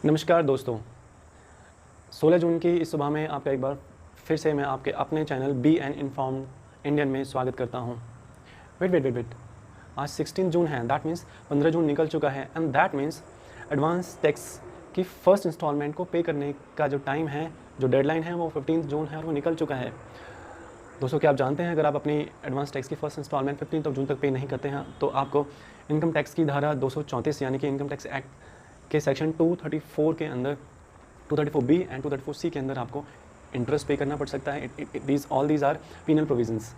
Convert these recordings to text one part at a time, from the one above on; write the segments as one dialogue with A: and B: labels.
A: नमस्कार दोस्तों, 16 जून की इस सुबह में आपका एक बार फिर से मैं आपके अपने channel be an informed Indian में स्वागत करता हूं। वेट, आज 16 जून है, दैट मीन्स 15 जून निकल चुका है and that means advance tax की फर्स्ट इंस्टॉलमेंट को पे करने का जो टाइम है, जो डेडलाइन है वो 15 जून है और वो निकल चुका है। दोस्तों, क्या आप जानते हैं अगर आप अपनी एडवांस टैक्स की फर्स्ट इंस्टॉलमेंट 15 जून तक पे नहीं करते हैं तो आपको इनकम टैक्स की धारा 234 यानी कि इनकम टैक्स एक्ट के सेक्शन 234 के अंदर 234B एंड 234C के अंदर आपको इंटरेस्ट पे करना पड़ सकता है। All these are penal provisions.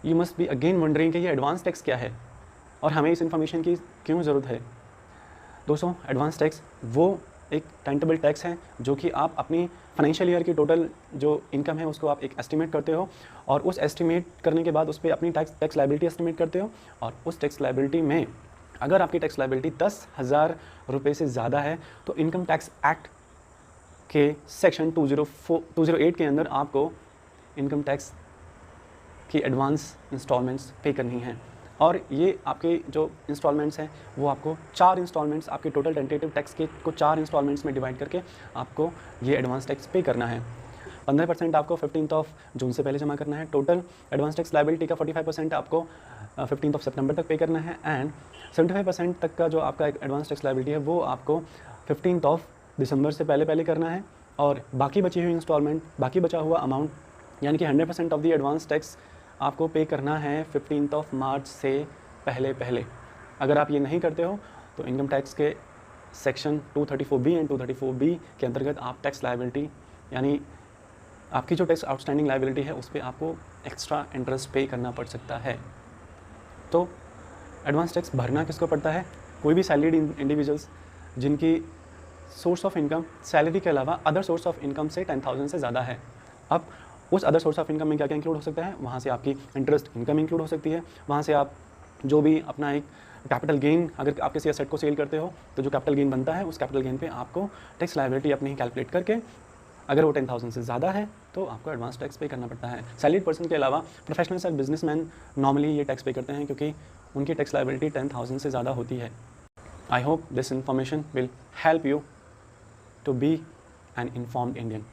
A: You must be again wondering कि ये एडवांस टैक्स क्या है और हमें इस इन्फॉर्मेशन की क्यों ज़रूरत है। दोस्तों, एडवांस टैक्स वो एक टेंटेबल टैक्स है जो कि आप अपनी फाइनेंशियल ईयर की टोटल जो इनकम है उसको आप एक एस्टिमेट करते हो और उस एस्टिमेट करने के बाद उस पर अपनी टैक्स लायबिलिटी एस्टिमेट करते हो और उस टैक्स लायबिलिटी में अगर आपकी टैक्स लायबिलिटी 10,000 रुपये से ज़्यादा है तो इनकम टैक्स एक्ट के सेक्शन 208 के अंदर आपको इनकम टैक्स की एडवांस इंस्टॉलमेंट्स पे करनी है। और ये आपके जो इंस्टॉलमेंट्स हैं वो आपको 4 इंस्टॉलमेंट्स, आपके टोटल टेंटेटिव टैक्स के को 4 इंस्टॉलमेंट्स में डिवाइड करके आपको ये एडवांस टैक्स पे करना है। 15% आपको 15 जून से पहले जमा करना है। टोटल एडवांस टैक्स लायबिलिटी का 45% आपको 15 सितंबर तक पे करना है एंड 75% तक का जो आपका एडवांस टैक्स लायबिलिटी है वो आपको 15 दिसंबर से पहले करना है। और बाकी बची हुई इंस्टॉलमेंट, बाकी बचा हुआ अमाउंट यानी कि 100% ऑफ द एडवांस टैक्स आपको पे करना है 15 मार्च से पहले। अगर आप ये नहीं करते हो तो इनकम टैक्स के सेक्शन 234B एंड 234B के अंतर्गत आप टैक्स लायबिलिटी यानी आपकी जो टैक्स आउटस्टैंडिंग लायबिलिटी है उस पर आपको एक्स्ट्रा इंटरेस्ट पे करना पड़ सकता है। तो एडवांस टैक्स भरना किसको पड़ता है? कोई भी सैलरीड इंडिविजुअल्स जिनकी सोर्स ऑफ इनकम सैलरी के अलावा अदर सोर्स ऑफ इनकम से 10,000 से ज़्यादा है। अब उस अदर सोर्स ऑफ इनकम में क्या क्या इंक्लूड हो सकता है? वहाँ से आपकी इंटरेस्ट इनकम इंक्लूड हो सकती है, वहाँ से आप जो भी अपना एक कैपिटल गेन, अगर आप किसी एसेट को सेल करते हो तो जो कैपिटल गेन बनता है उस कैपिटल गेन पे आपको टैक्स लायबिलिटी अपनी ही कैलकुलेट करके अगर वो 10,000 से ज़्यादा है तो आपको एडवांस टैक्स पे करना पड़ता है। सैलरीड पर्सन के अलावा प्रोफेशनल्स और बिजनेसमैन नॉर्मली ये टैक्स पे करते हैं क्योंकि उनकी टैक्स लायबिलिटी 10,000 से ज़्यादा होती है। I hope this information will help you to be an informed Indian.